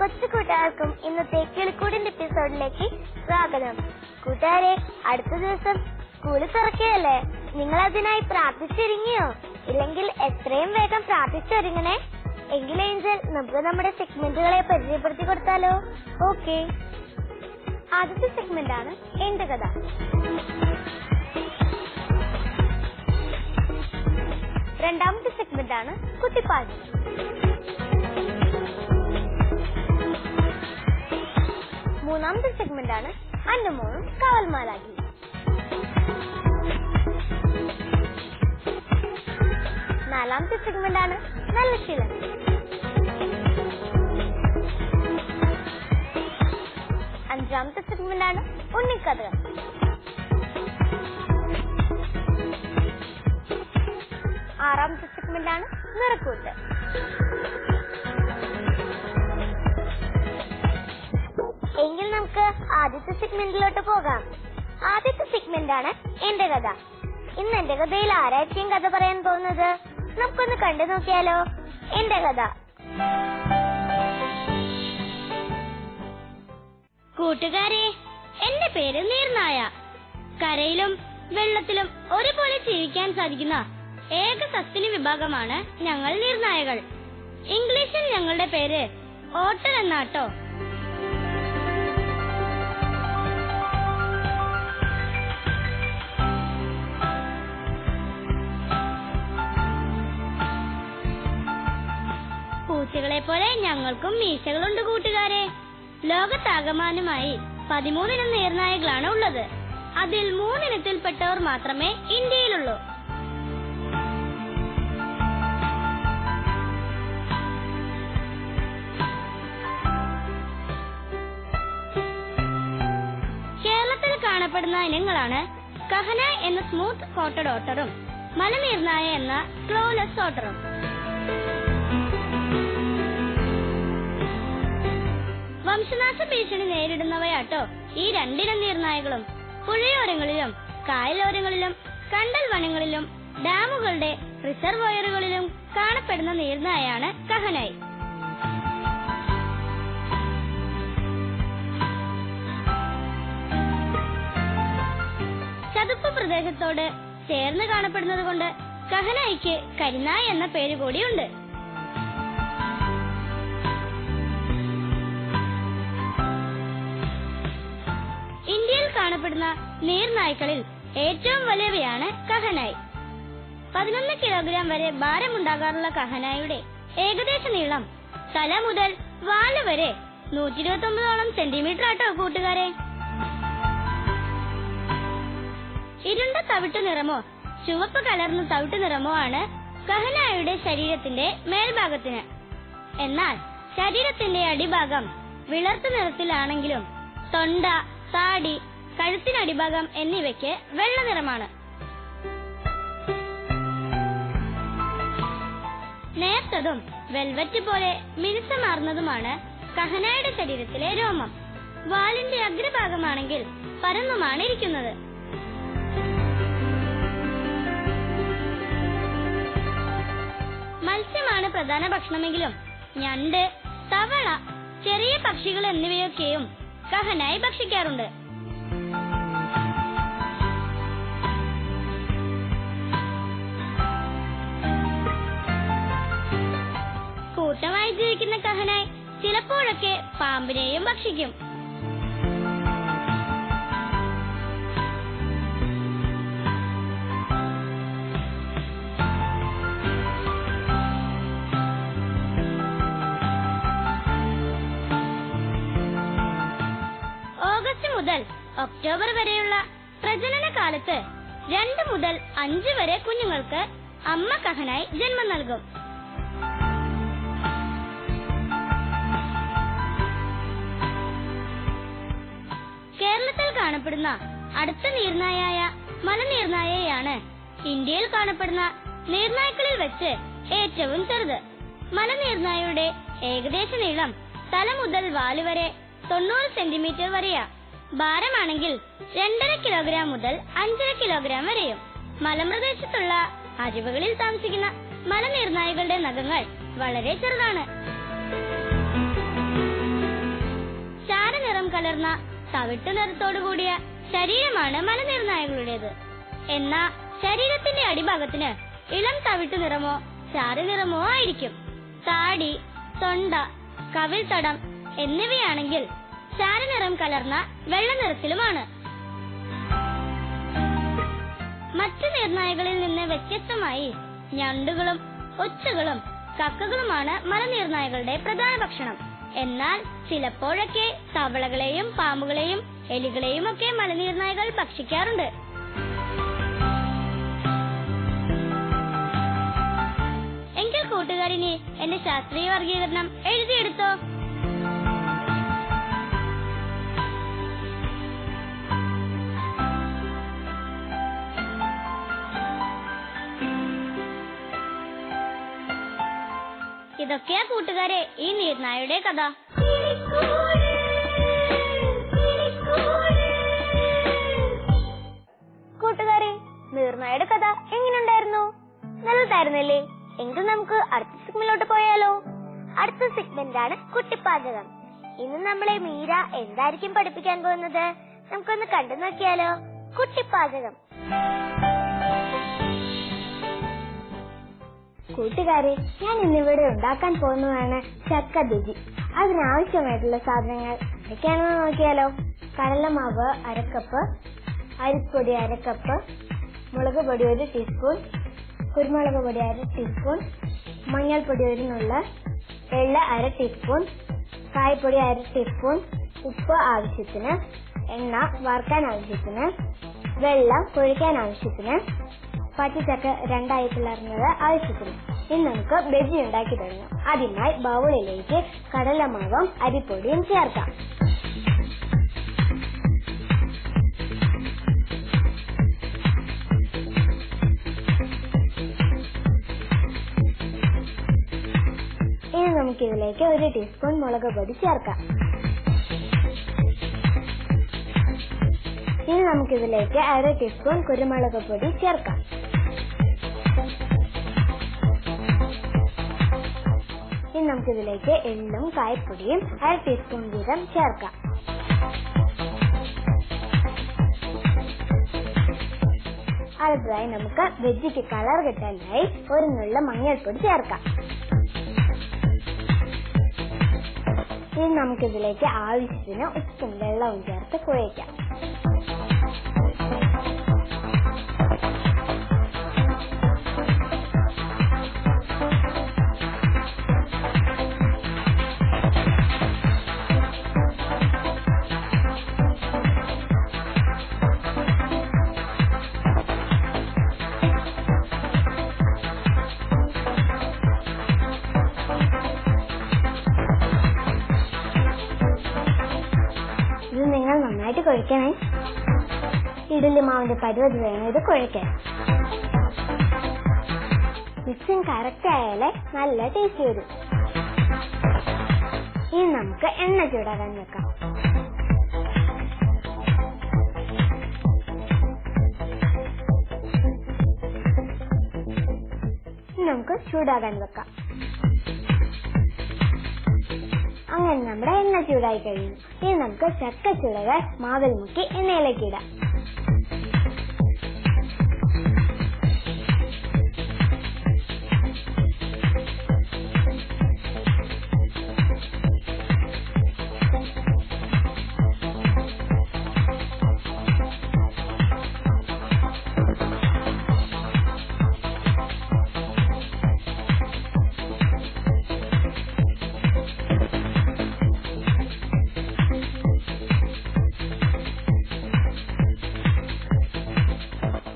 കൊച്ചു കൂട്ടുകാർക്കും ഇന്നത്തെ കിളിക്കൂടിന്റെ എപ്പിസോഡിലേക്ക് സ്വാഗതം. കൂട്ടുകാരെ, അടുത്ത ദിവസം സ്കൂളിൽ തുറക്കുകയല്ലേ? നിങ്ങൾ അതിനായി പ്രാർത്ഥിച്ചൊരുങ്ങിയോ? ഇല്ലെങ്കിൽ എത്രയും വേഗം പ്രാർത്ഥിച്ചൊരുങ്ങണേ. എങ്കിൽ ഏഞ്ചൽ, നമുക്ക് നമ്മുടെ സെഗ്മെന്റുകളെ പരിചയപ്പെടുത്തി കൊടുത്താലോ? ഓക്കെ. ആദ്യത്തെ സെഗ്മെന്റ് ആണ് എന്റെ കഥ. രണ്ടാമത്തെ സെഗ്മെന്റ് ആണ് കുട്ടിപ്പാട്ട്. മൂന്നാമത്തെ സെഗ്മെന്റ് ആണ് അന്നമോളും കാവൽമാലാകി. നാലാമത്തെ സെഗ്മെന്റ് ആണ് നല്ല ശീലം. അഞ്ചാമത്തെ സെഗ്മെന്റ് ആണ് ഉണ്ണിക്കഥകൾ. ആറാമത്തെ സെഗ്മെന്റ് ആണ് നിറക്കൂട്ട്. എങ്കിൽ നമുക്ക് ആദ്യത്തെ സെഗ്മെന്റിലോട്ട് പോകാം. ആദ്യത്തെ സെഗ്മെന്റ് ആണ് എന്റെ കഥ. ഇന്ന് എന്റെ കഥയിൽ ആരായിരിക്കും കഥ പറയാൻ പോകുന്നത്? നമുക്കൊന്ന് കണ്ടു നോക്കിയാലോ. എന്റെ കഥ. കൂട്ടുകാരെ, എന്റെ പേര് നീർനായ. കരയിലും വെള്ളത്തിലും ഒരുപോലെ ജീവിക്കാൻ സാധിക്കുന്ന ഏക സസ്തനി വിഭാഗമാണ് ഞങ്ങൾ നീർനായകൾ. ഇംഗ്ലീഷിൽ ഞങ്ങളുടെ പേര് ഓട്ടർ എന്നാട്ടോ. പൂച്ചകളെ പോലെ ഞങ്ങൾക്കും മീശകളുണ്ട് കൂട്ടുകാരെ. ലോകത്താകമാനമായി 13 ഇനം നീർനായകളാണ് ഉള്ളത്. അതിൽ 3 ഇനത്തിൽപ്പെട്ടവർ മാത്രമേ ഇന്ത്യയിലുള്ളൂ. കേരളത്തിൽ കാണപ്പെടുന്ന ഇനങ്ങളാണ് കഹനായ് എന്ന സ്മൂത്ത് കോട്ടഡ് ഓട്ടറും മലനീർനായ എന്ന ക്ലോലെസ് ഓട്ടറും. വംശനാശ ഭീഷണി നേരിടുന്നവയാട്ടോ ഈ രണ്ടിനം നീർനായകളും. പുഴയോരങ്ങളിലും കായലോരങ്ങളിലും കണ്ടൽ വനങ്ങളിലും ഡാമുകളുടെ റിസർവോയറുകളിലും കാണപ്പെടുന്ന നീർനായാണ് കഹനായ്. ചതുപ്പ് പ്രദേശത്തോട് ചേർന്ന് കാണപ്പെടുന്നത് കൊണ്ട് കഹനായ്ക്ക് കരിനായ് എന്ന പേര് കൂടിയുണ്ട്. ഇന്ത്യയിൽ കാണപ്പെടുന്ന നീർനായ്ക്കളിൽ ഏറ്റവും വലിയവയാണ് കഹനായ്. 11 കിലോഗ്രാം വരെ ഭാരമുണ്ടാകാറുള്ള കഹനായുടെ ഏകദേശ നീളം തല മുതൽ വാല് വരെ 129 സെന്റിമീറ്റർ ആട്ടോ കൂട്ടുകാരെ. ഇരുണ്ട തവിട്ടു നിറമോ ചുവപ്പ് കലർന്ന തവിട്ടു നിറമോ ആണ് കഹനായുടെ ശരീരത്തിന്റെ മേൽഭാഗത്തിന്. എന്നാൽ ശരീരത്തിന്റെ അടിഭാഗം വിളർത്ത നിറത്തിലാണെങ്കിലും തൊണ്ട, താടി, കഴുത്തിനടിഭാഗം എന്നിവയ്ക്ക് വെള്ള നിറമാണ്. നേർത്തതും വെൽവെറ്റ് പോലെ മിനുസമാർന്നതുമാണ് കഹനായുടെ ശരീരത്തിലെ രോമം. വാലിന്റെ അഗ്രഭാഗമാണെങ്കിൽ പരന്നുമാണ് ഇരിക്കുന്നത്. മത്സ്യമാണ് പ്രധാന ഭക്ഷണമെങ്കിലും ഞണ്ട്, തവള, ചെറിയ പക്ഷികൾ എന്നിവയൊക്കെയും കഹനായ് ഭക്ഷിക്കാറുണ്ട്. കൂട്ടമായി ജീവിക്കുന്ന കഹനായ് ചിലപ്പോഴൊക്കെ പാമ്പിനെയും ഭക്ഷിക്കും. ഓഗസ്റ്റ് മുതൽ ഒക്ടോബർ വരെയുള്ള പ്രജനന കാലത്ത് 2 മുതൽ 5 വരെ കുഞ്ഞുങ്ങൾക്ക് അമ്മ കഹനായ് ജന്മം നൽകും. കേരളത്തിൽ കാണപ്പെടുന്ന അടുത്ത നീർനായായ മലനീർനായയാണ് ഇന്ത്യയിൽ കാണപ്പെടുന്ന നീർനായ്ക്കളിൽ വെച്ച് ഏറ്റവും ചെറുത്. മലനീർനായയുടെ ഏകദേശ നീളം തല മുതൽ വാല് വരെ 90 സെന്റിമീറ്റർ വരെയാ. ഭാരമാണെങ്കിൽ 2.5 കിലോഗ്രാം മുതൽ 5.5 കിലോഗ്രാം വരെയും. മലമ്പ്രദേശത്തുള്ള അരുവികളിൽ താമസിക്കുന്ന മലനീർനായകളുടെ നഖങ്ങൾ വളരെ ചെറുതാണ്. കലർന്ന തവിട്ടു നിറത്തോടു കൂടിയ ശരീരമാണ് മലനീർനായകളുടേത്. എന്നാൽ ശരീരത്തിന്റെ അടിഭാഗത്തിന് ഇളം തവിട്ടു നിറമോ ചാര നിറമോ ആയിരിക്കും. താടി, തൊണ്ട, കവിൾത്തടം എന്നിവയാണെങ്കിൽ ചാരനിറം കലർന്ന വെള്ള നിറത്തിലുമാണ്. മറ്റു നീർനായകളിൽ നിന്ന് വ്യത്യസ്തമായി ഞണ്ടുകളും ഒച്ചുകളും കക്കകളുമാണ് മലനീർനായകളുടെ പ്രധാന ഭക്ഷണം. എന്നാൽ ചിലപ്പോഴൊക്കെ തവളകളെയും പാമ്പുകളെയും എലികളെയും ഒക്കെ മലനീർനായകൾ ഭക്ഷിക്കാറുണ്ട്. എങ്കിൽ കൂട്ടുകാരിനി എന്റെ ശാസ്ത്രീയ വർഗീകരണം എഴുതിയെടുത്തോ. ഇതൊക്കെയാ കൂട്ടുകാരെ ഈ നീർനായയുടെ കഥ. കൂട്ടുകാരെ, നീർനായയുടെ കഥ എങ്ങനെയുണ്ടായിരുന്നു? നല്ലതായിരുന്നല്ലേ? എങ്കിൽ നമുക്ക് അടുത്ത സെഗ്മെന്റിലോട്ട് പോയാലോ? അടുത്ത സെഗ്മെന്റ് ആണ് കുട്ടിപ്പാചകം. ഇന്ന് നമ്മളെ മീര എന്തായിരിക്കും പഠിപ്പിക്കാൻ പോകുന്നത്? നമുക്കൊന്ന് കണ്ടു നോക്കിയാലോ. കുട്ടിപ്പാചകം. കൂട്ടുകാരെ, ഞാൻ ഇന്നിവിടെ ഉണ്ടാക്കാൻ പോകുന്നതാണ് ചക്ക ബജി. അതിനാവശ്യമായിട്ടുള്ള സാധനങ്ങൾ എന്തൊക്കെയാണെന്ന് നോക്കിയാലോ. കടലമാവ് 1/2 കപ്പ്, അരിപ്പൊടി 1/2 കപ്പ്, മുളക് പൊടി 1 ടീസ്പൂൺ, കുരുമുളക് പൊടി 1/2 ടീസ്പൂൺ, മഞ്ഞൾപ്പൊടി 1 നുള്ള, എള്ള 1/2 ടീസ്പൂൺ, കായപ്പൊടി 1/2 ടീസ്പൂൺ, ഉപ്പ് ആവശ്യത്തിന്, എണ്ണ വറുക്കാൻ ആവശ്യത്തിന്, വെള്ളം കുഴിക്കാൻ ആവശ്യത്തിന്, പച്ചച്ചക്ക 2 ആയി പിളർന്നത് ആവശ്യത്തിന്. ഇനി നമുക്ക് ബജി ഉണ്ടാക്കി തുടങ്ങാം. അതിനായി ബൗളിലേക്ക് കടലമാവും അരിപ്പൊടിയും ചേർക്കാം. ഇനി നമുക്കിതിലേക്ക് 1 ടീസ്പൂൺ മുളക് പൊടി ചേർക്കാം. ഇനി നമുക്കിതിലേക്ക് 1/2 ടീസ്പൂൺ കുരുമുളക് പൊടി ചേർക്കാം. ഇനി നമുക്കിതിലേക്ക് എള്ളും കായപ്പൊടിയും 1/2 ടീസ്പൂൺ വീതം ചേർക്കാം. അടുത്തതായി നമുക്ക് ബജിക്ക് കളർ കിട്ടാനായി 1 നുള്ള മഞ്ഞൾപ്പൊടി ചേർക്കാം. ഇനി നമുക്കിതിലേക്ക് ആവശ്യത്തിന് ഉപ്പും വെള്ളവും ചേർത്ത് കുഴയ്ക്കാം. ഇത് നിങ്ങൾ നന്നായിട്ട് കുഴക്കണേ. ഇഡ്ഡലി മാവിന്റെ പരുവത്തിൽ വേണം ഇത് കുഴക്കാൻ. മിക്സിങ് കറക്റ്റ് ആയാലേ നല്ല ടേസ്റ്റ് വരും. ഇനി നമുക്ക് എണ്ണ ചൂടാക്കാൻ വെക്കാം. ഇനി നമുക്ക് ചൂടാകാൻ വെക്കാം. അങ്ങനെ നമ്മുടെ എണ്ണ ചൂടായി കഴിഞ്ഞു. ഇനി നമുക്ക് ചക്കച്ചുളകൾ മാവിൽ മുക്കി എണ്ണയിലേക്ക് ഇടാം.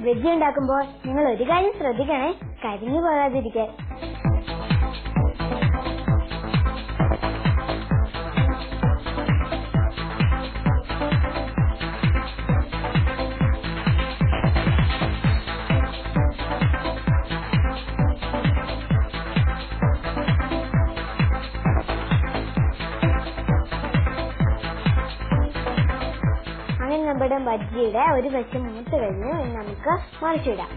ബജി ഉണ്ടാക്കുമ്പോൾ നിങ്ങൾ ഒരു കാര്യം ശ്രദ്ധിക്കണേ, കരിഞ്ഞു പോകാതിരിക്കാൻ. അങ്ങനെ നമ്മുടെ ബജിയുടെ ഒരു വശം മൂത്ത് കഴിഞ്ഞ് നമുക്ക് മറിച്ചിടാം.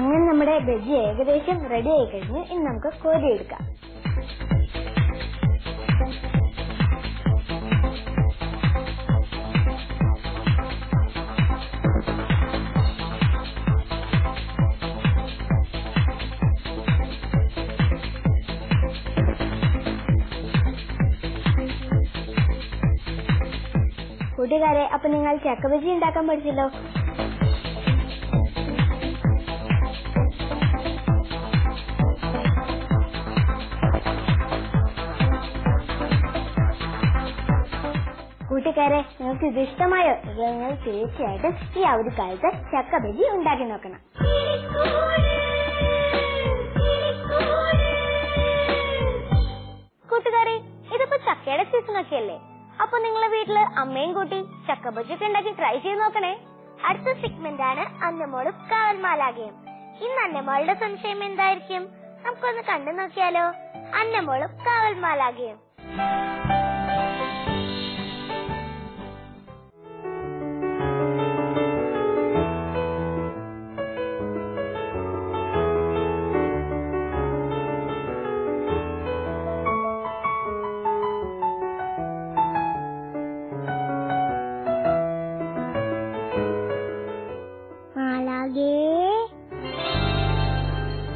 അങ്ങനെ നമ്മുടെ ബജി ഏകദേശം റെഡി ആയി കഴിഞ്ഞു. ഇനി നമുക്ക് കോരിയെടുക്കാം. കൂട്ടുകാരെ, അപ്പൊ നിങ്ങൾ ചക്ക ബജി ഉണ്ടാക്കാൻ പഠിച്ചല്ലോ. കൂട്ടുകാരെ, നിങ്ങൾക്ക് ഇത് ഇഷ്ടമായോ? നിങ്ങൾ തീർച്ചയായിട്ടും ഈ അവധിക്കാലത്ത് ചക്ക ബജി ഉണ്ടാക്കി നോക്കണം. കൂട്ടുകാരെ, ഇതിപ്പോ ചക്കയുടെ സീസൺ ഒക്കെ അല്ലേ? അപ്പൊ നിങ്ങളെ വീട്ടില് അമ്മയും കൂട്ടി ചക്ക ബജി ഒക്കെ ഉണ്ടാക്കി ട്രൈ ചെയ്ത് നോക്കണേ. അടുത്ത സെഗ്മെന്റ് ആണ് അന്നമോളും കാവൽമാലാകയും. ഇന്ന് അന്നമോളുടെ സംശയം എന്തായിരിക്കും? നമുക്കൊന്ന് കണ്ടു നോക്കിയാലോ. അന്നമോളും കാവൽമാലാകയും.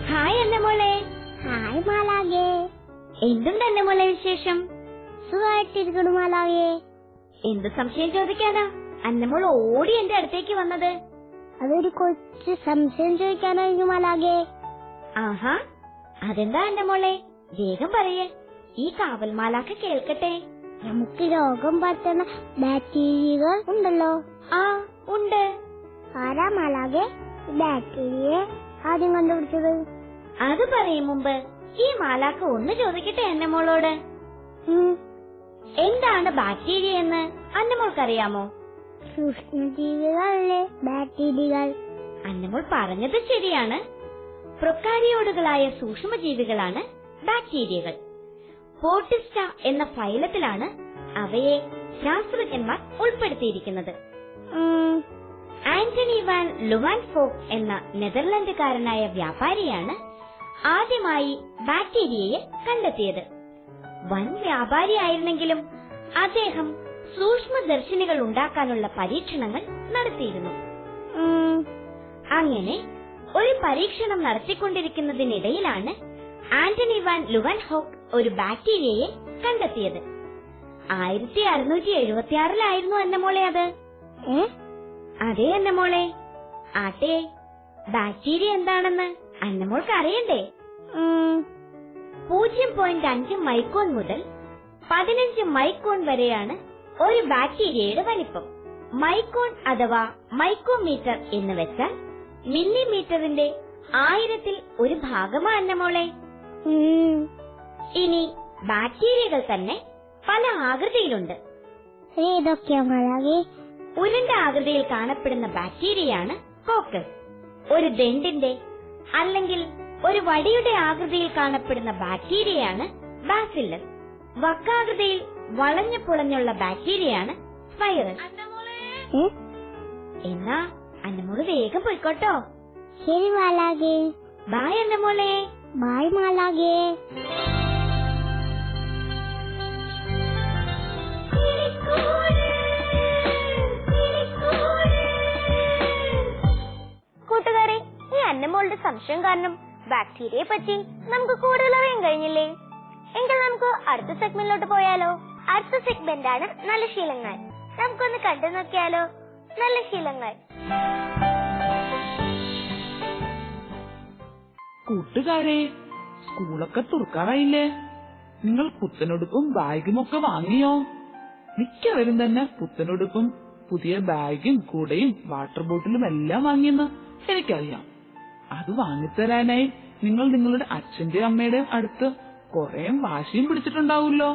ഹായ് അന്നമോളെ. ഹായ് മാലാകെ. എന്തുണ്ട് അന്നമോളെ വിശേഷം? സുഖമായിട്ടിരിക്കണു മാലാകെ. എന്ത് സംശയം ചോദിക്കാനാ അന്നമോൾ ഓടി എന്റെ അടുത്തേക്ക് വന്നത്? അതൊരു കൊച്ചു സംശയം ചോദിക്കാനായിരുന്നു മാലാകെ. ആഹാ, അതെന്താ അന്നമോളെ? വേഗം പറയേ, ഈ കാവൽമാലാക്ക് കേൾക്കട്ടെ. നമുക്ക് രോഗം പറ്റുന്ന ബാക്ടീരിയകൾ ഉണ്ടല്ലോ. ആ ഉണ്ട്. ആരാ മാലാകെ ബാക്ടീരിയ ആദ്യം കണ്ടുപിടിച്ചത്? അത് പറയും മുമ്പ് ഈ മാലാക്ക ഒന്ന് ചോദിക്കട്ടെ അന്നമോളോട്. എന്താണ് ബാക്ടീരിയ എന്ന് അന്നമോൾക്കറിയാമോ? സൂക്ഷ്മജീവികളല്ലേ ബാക്ടീരിയകൾ. അന്നമോൾ പറഞ്ഞത് ശരിയാണ്. പ്രൊക്കാരിയോട്ടുകളായ സൂക്ഷ്മജീവികളാണ് ബാക്ടീരിയകൾ. പോർട്ടിസ്റ്റ എന്ന ഫൈലത്തിലാണ് അവയെ ശാസ്ത്രജ്ഞന്മാർ ഉൾപ്പെടുത്തിയിരിക്കുന്നത്. ആന്റണി വാൻ ലുവാൻഫോക്ക് എന്ന നെതർലൻഡുകാരനായ വ്യാപാരിയാണ് ആദ്യമായി ബാക്ടീരിയയെ കണ്ടെത്തിയത്. വൻ വ്യാപാരിയായിരുന്നെങ്കിലും അദ്ദേഹം സൂക്ഷ്മദർശിനികൾ ഉണ്ടാക്കാനുള്ള പരീക്ഷണങ്ങൾ നടത്തിയിരുന്നു. അങ്ങനെ ഒരു പരീക്ഷണം നടത്തിക്കൊണ്ടിരിക്കുന്നതിനിടയിലാണ് ആന്റണി വാൻ ലുവാൻഫോക്ക് ഒരു ബാക്ടീരിയയെ കണ്ടെത്തിയത്. 1676 അന്നമോളെ അത്. അതെ അന്നമോളെ. ആട്ടെ, ബാക്ടീരിയ എന്താണെന്ന് അന്നമോൾക്ക് അറിയണ്ടേ? 0.5 മൈക്രോൺ മുതൽ 15 മൈക്രോൺ വരെയാണ് ഒരു ബാക്ടീരിയയുടെ വലിപ്പം. മൈക്രോൺ അഥവാ മൈക്രോമീറ്റർ എന്ന് വെച്ചാൽ മില്ലിമീറ്ററിന്റെ 1000ൽ ഒരു ഭാഗമാ അന്നമോളെ. ഇനി ബാക്ടീരിയകൾ തന്നെ പല ആകൃതിയിലുണ്ട്. ഉരുണ്ട ആകൃതിയിൽ കാണപ്പെടുന്ന ബാക്ടീരിയയാണ് കോക്കസ്. ഒരു ദണ്ടിന്റെ അല്ലെങ്കിൽ ഒരു വടിയുടെ ആകൃതിയിൽ കാണപ്പെടുന്ന ബാക്ടീരിയയാണ് ബാസില്ലസ്. വക്കാകൃതിയിൽ വളഞ്ഞു പുളഞ്ഞുള്ള ബാക്ടീരിയയാണ് വൈറസ്. എന്നാ അന്നമോള് വേഗം പോയിക്കോട്ടോ. ശരി മാലാകെ. ബായ് അന്നമോളെ. ബായ് മാലാകെ. കൂട്ടുകാരെ, ഈ അന്നമോളുടെ സംശയം കാരണം ബാക്ടീരിയയെ പറ്റി നമുക്ക് കൂടുതൽ അറിയാൻ കഴിഞ്ഞില്ലേ? എങ്കിൽ നമുക്ക് അടുത്ത സെഗ്മെന്റിലോട്ട് പോയാലോ. അടുത്ത സെഗ്മെന്റ് ആണ് നല്ല ശീലങ്ങൾ. നമുക്കൊന്ന് കണ്ടു നോക്കിയാലോ. നല്ല ശീലങ്ങൾ. കൂട്ടുകാരെ, സ്കൂളൊക്കെ തുറക്കാറായില്ലേ? നിങ്ങൾ പുത്തനുടുപ്പും ബാഗും ഒക്കെ വാങ്ങിയോ? മിക്കവരും തന്നെ പുത്തനുടുപ്പും പുതിയ ബാഗും കൂടയും വാട്ടർ ബോട്ടിലും എല്ലാം വാങ്ങിയെന്ന് എനിക്കറിയാം. അത് വാങ്ങിത്തരാനായി നിങ്ങൾ നിങ്ങളുടെ അച്ഛന്റെയും അമ്മയുടെയും അടുത്ത് കുറെ വാശിയും പിടിച്ചിട്ടുണ്ടാവുമല്ലോ.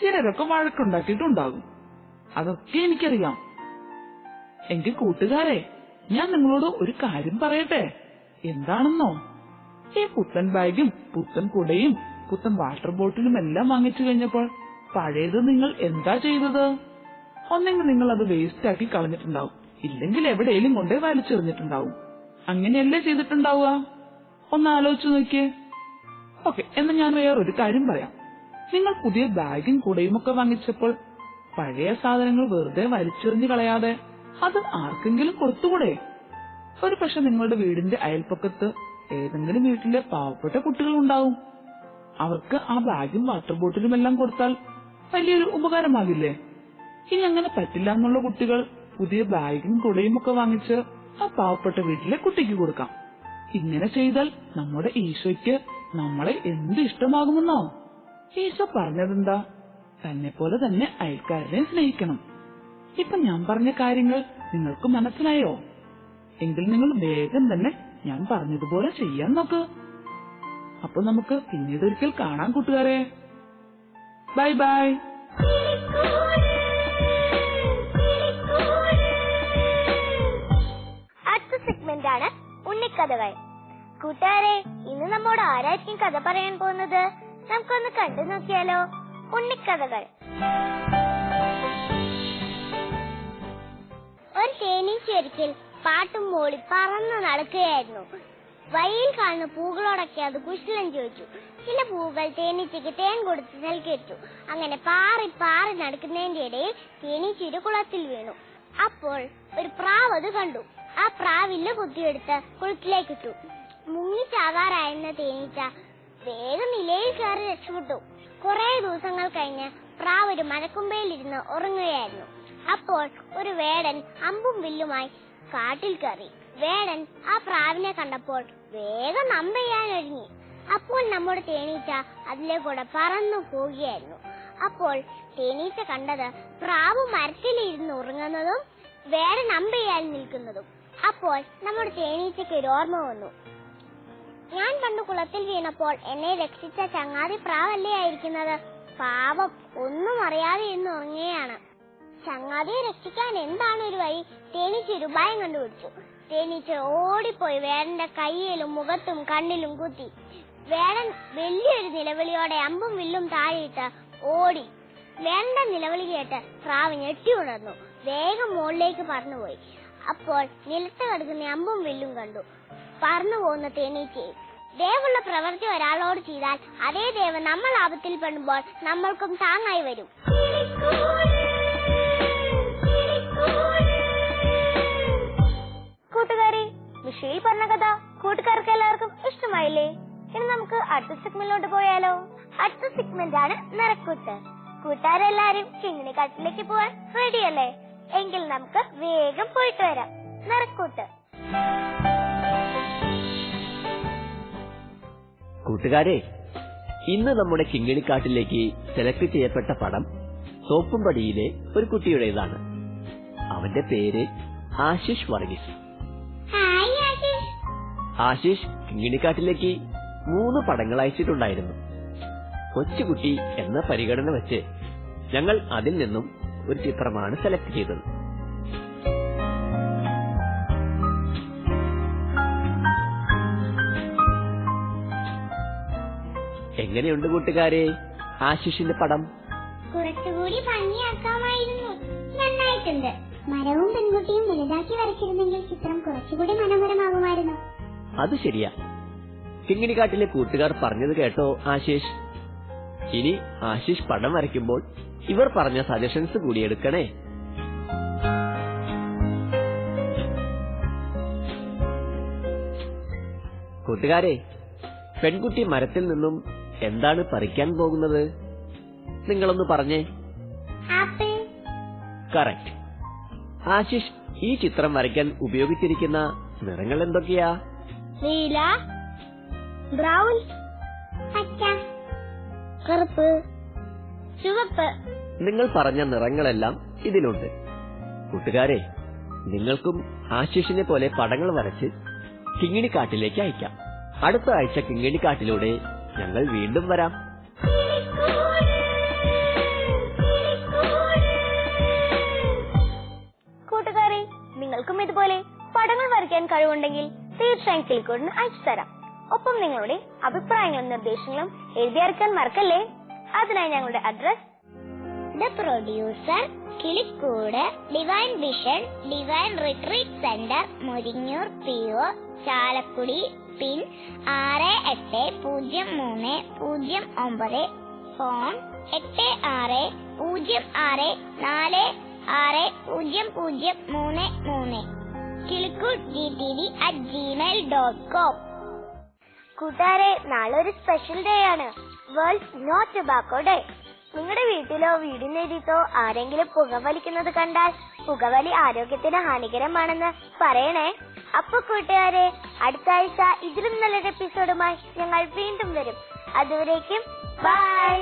ചിലരൊക്കെ വഴക്കുണ്ടാക്കിയിട്ടുണ്ടാകും. അതൊക്കെ എനിക്കറിയാം. എങ്കിൽ കൂട്ടുകാരെ, ഞാൻ നിങ്ങളോട് ഒരു കാര്യം പറയട്ടെ. എന്താണെന്നോ, ഈ പുത്തൻ ബാഗും പുത്തൻ കുടയും പുത്തൻ വാട്ടർ ബോട്ടിലും എല്ലാം വാങ്ങിച്ചു കഴിഞ്ഞപ്പോൾ പഴയത് നിങ്ങൾ എന്താ ചെയ്തത്? ഒന്നെങ്കിൽ നിങ്ങൾ അത് വേസ്റ്റ് ആക്കി കളഞ്ഞിട്ടുണ്ടാവും, ഇല്ലെങ്കിൽ എവിടെയെങ്കിലും കൊണ്ടേ വലിച്ചെറിഞ്ഞിട്ടുണ്ടാവും. അങ്ങനെയല്ലേ ചെയ്തിട്ടുണ്ടാവുക? ഒന്ന് ആലോചിച്ചു നോക്കിയേ. ഓക്കെ, എന്നാ ഞാൻ വേറൊരു കാര്യം പറയാം. നിങ്ങൾ പുതിയ ബാഗും കുടയും ഒക്കെ വാങ്ങിച്ചപ്പോൾ പഴയ സാധനങ്ങൾ വെറുതെ വലിച്ചെറിഞ്ഞു കളയാതെ അത് ആർക്കെങ്കിലും കൊടുത്തുകൂടെ? ഒരു പക്ഷെ നിങ്ങളുടെ വീടിന്റെ അയൽപ്പക്കത്ത് ഏതെങ്കിലും വീട്ടിലെ പാവപ്പെട്ട കുട്ടികൾ ഉണ്ടാവും. അവർക്ക് ആ ബാഗും വാട്ടർ ബോട്ടിലും എല്ലാം കൊടുത്താൽ വലിയൊരു ഉപകാരമാകില്ലേ? ഇനി അങ്ങനെ പറ്റില്ല എന്നുള്ള കുട്ടികൾ പുതിയ ബാഗും കുടയും ഒക്കെ വാങ്ങിച്ച് ആ പാവപ്പെട്ട വീട്ടിലെ കുട്ടിക്ക് കൊടുക്കാം. ഇങ്ങനെ ചെയ്താൽ നമ്മുടെ ഈശോയ്ക്ക് നമ്മളെ എന്ത് ഇഷ്ടമാകുമെന്നോ? ഈശോ പറഞ്ഞതെന്താ? തന്നെ പോലെ തന്നെ അയൽക്കാരനെ സ്നേഹിക്കണം. ഇപ്പൊ ഞാൻ പറഞ്ഞ കാര്യങ്ങൾ നിങ്ങൾക്ക് മനസ്സിലായോ? എങ്കിൽ നിങ്ങൾ വേഗം തന്നെ ഞാൻ പറഞ്ഞതുപോലെ ചെയ്യാൻ നോക്ക്. അപ്പൊ നമുക്ക് പിന്നീട് ഒരിക്കൽ കാണാം കൂട്ടുകാരെ. Bye bye. അടുത്ത സെഗ്മെന്റ് ആണ് ഉണ്ണിക്കഥകൾ. കൂട്ടുകാരെ, ഇന്ന് നമ്മോട് ആരായിരിക്കും കഥ പറയാൻ പോകുന്നത്? നമുക്കൊന്ന് കണ്ടു നോക്കിയാലോ. ഉണ്ണിക്കഥകൾ. ഒരു തേനീച്ച ഒരിക്കൽ പാട്ടും മൂളി പറന്ന് നടക്കുകയായിരുന്നു. വഴിയിൽ കാണുന്ന പൂക്കളോടൊക്കെ അത് കുശലം ചോദിച്ചു. ചില പൂക്കൾ തേനീച്ചയ്ക്ക് തേൻ കൊടുത്ത് സൽക്കരിച്ചു. അങ്ങനെ പാറി പാറി നടക്കുന്നതിന്റെ ഇടയിൽ തേനീച്ച ഒരു കുളത്തിൽ വീണു. അപ്പോൾ ഒരു പ്രാവ് അത് കണ്ടു. ആ പ്രാവില് കുത്തിയെടുത്ത് കുളത്തിലേക്കിട്ടു. മുങ്ങിച്ചാകാറായിരുന്ന തേനീച്ച വേഗം നിലയിൽ കയറി രക്ഷപ്പെട്ടു. കുറെ ദിവസങ്ങൾ കഴിഞ്ഞ് പ്രാവ് ഒരു മരക്കൊമ്പയിലിരുന്ന് ഉറങ്ങുകയായിരുന്നു. അപ്പോൾ ഒരു വേടൻ അമ്പും വില്ലുമായി കാട്ടിൽ കയറി. വേടൻ ആ പ്രാവിനെ കണ്ടപ്പോൾ വേഗം അമ്പെയ്യാൻ ഒരുങ്ങി. അപ്പോൾ നമ്മുടെ തേനീച്ച അതിലെ കൂടെ പറന്നു പോവുകയായിരുന്നു. അപ്പോൾ തേനീച്ച കണ്ടത് പ്രാവ് മരത്തിലിരുന്ന് ഉറങ്ങുന്നതും വേടൻ അമ്പെയ്യാൻ നിൽക്കുന്നതും. അപ്പോൾ നമ്മുടെ തേനീച്ചയ്ക്ക് ഒരു ഓർമ്മ വന്നു. ഞാൻ പണ്ട് കുളത്തിൽ വീണപ്പോൾ എന്നെ രക്ഷിച്ച ചങ്ങാതി പ്രാവല്ലേ ആയിരിക്കുന്നത്? പാവം, ഒന്നും അറിയാതെ ഇന്ന് ഉറങ്ങുകയാണ്. ചങ്ങാതിയെ രക്ഷിക്കാൻ എന്താണ് ഒരു വഴി? തേനീച്ച ഒരു ഉപായം കണ്ടുപിടിച്ചു. തേനീച്ച ഓടിപ്പോയി വേടന്റെ കയ്യിലും മുഖത്തും കണ്ണിലും കുത്തി. വേടൻ വലിയൊരു നിലവിളിയോടെ അമ്പും വില്ലും താഴെയിട്ട് ഓടി. വേടന്റെ നിലവിളി കേട്ട് പ്രാവ് ഞെട്ടി ഉണർന്നു. വേഗം മുകളിലേക്ക് പറന്നുപോയി. അപ്പോൾ നിലത്ത് കിടക്കുന്ന അമ്പും വില്ലും കണ്ടു. പറന്നു പോകുന്ന തേനീച്ചയെ. ദേവുള്ള പ്രവൃത്തി ഒരാളോട് ചെയ്താൽ അതേ ദേവ് നമ്മൾ ആപത്തിൽ പെടുമ്പോൾ നമ്മൾക്കും താങ്ങായി വരും. കൂട്ടുകാരി, മിഷേൽ പറഞ്ഞ കഥ കൂട്ടുകാർക്ക് എല്ലാവർക്കും ഇഷ്ടമായില്ലേ? ഇനി നമുക്ക് അടുത്ത സെഗ്മെന്റിലോട്ട് പോയാലോ. അടുത്ത സെഗ്മെന്റ് ആണ് നിറക്കൂട്ട്. കൂട്ടുകാരെല്ലാരും കിങ്ങിണിക്കാട്ടിലേക്ക് പോവാൻ റെഡിയല്ലേ? എങ്കിൽ നമുക്ക് വേഗം പോയിട്ട് വരാം. നിറക്കൂട്ട്. കൂട്ടുകാരെ, ഇന്ന് നമ്മുടെ കിങ്ങിണിക്കാട്ടിലേക്ക് സെലക്ട് ചെയ്യപ്പെട്ട പടം സോപ്പുംപടിയിലെ ഒരു കുട്ടിയുടേതാണ്. അവന്റെ പേര് ആശിഷ് വർഗീസ്. ആശിഷ് കിങ്ങിണിക്കാട്ടിലേക്ക് 3 പടങ്ങൾ അയച്ചിട്ടുണ്ടായിരുന്നു. കൊച്ചുകുട്ടി എന്ന പരിഗണന വെച്ച് ഞങ്ങൾ അതിൽ നിന്നും ഒരു ചിത്രമാണ് സെലക്ട് ചെയ്തത്. എങ്ങനെയുണ്ട് കൂട്ടുകാരെ ആശിഷിന്റെ പടം? കുറച്ചുകൂടി ഭംഗിയാക്കാമായിരുന്നു. നന്നായിട്ടുണ്ട്. മരവും പെൺകുട്ടിയും വലുതാക്കി വരച്ചിരുന്നെങ്കിൽ ചിത്രം കുറച്ചുകൂടി മനോഹരമാകുമായിരുന്നു. അത് ശരിയാ. കിങ്ങിണിക്കാട്ടിലെ കൂട്ടുകാർ പറഞ്ഞത് കേട്ടോ ആശിഷ്? ഇനി ആശിഷ് പടം വരയ്ക്കുമ്പോൾ ഇവർ പറഞ്ഞ സജഷൻസ് കൂടി എടുക്കണേ. കൂട്ടുകാരെ, പെൺകുട്ടി മരത്തിൽ നിന്നും എന്താണ് പറിക്കാൻ പോകുന്നത്? നിങ്ങളൊന്ന് പറഞ്ഞേ. ആപ്പിൾ. കറക്റ്റ്. ആശിഷ് ഈ ചിത്രം വരയ്ക്കാൻ ഉപയോഗിച്ചിരിക്കുന്ന നിറങ്ങൾ എന്തൊക്കെയാ? നീല, ബ്രൗൺ, പച്ച, കറുപ്പ്, ചുവപ്പ്. നിങ്ങൾ പറഞ്ഞ നിറങ്ങളെല്ലാം ഇതിലുണ്ട്. കൂട്ടുകാരെ, നിങ്ങൾക്കും ആശിഷിനെ പോലെ പടങ്ങൾ വരച്ച് കിങ്ങിണിക്കാട്ടിലേക്ക് അയക്കാം. അടുത്ത ആഴ്ച കിങ്ങിണിക്കാട്ടിലൂടെ ഞങ്ങൾ വീണ്ടും വരാം. കൂട്ടുകാരെ, നിങ്ങൾക്കും ഇതുപോലെ പടങ്ങൾ വരയ്ക്കാൻ കഴിവുണ്ടെങ്കിൽ തീർച്ചയായും കിളിക്കൂടിന് അയച്ചു തരാം. ഒപ്പം നിങ്ങളുടെ അഭിപ്രായങ്ങളും നിർദ്ദേശങ്ങളും എഴുതി അറിയിക്കാൻ മറക്കല്ലേ. അതിനായി ഞങ്ങളുടെ address: The producer Kilikkoodu, divine vision, divine retreat centre, Muringoor PO, Chalakudy, pin 680309, phone 8606460033, kilikut@gmail.com. കൂട്ടുകാരെ, നാളെ ഒരു സ്പെഷ്യൽ ഡേ ആണ്, വേൾഡ് നോ ടൊബാക്കോ ഡേ. നിങ്ങളുടെ വീട്ടിലോ വീടിനരികത്തോ ആരെങ്കിലും പുകവലിക്കുന്നത് കണ്ടാൽ പുകവലി ആരോഗ്യത്തിന് ഹാനികരമാണെന്ന് പറയണേ. അപ്പൊ കൂട്ടുകാരെ, അടുത്ത ആഴ്ച ഇതിലും നല്ലൊരു എപ്പിസോഡുമായി ഞങ്ങൾ വീണ്ടും വരും. അതുവരേക്കും ബൈ.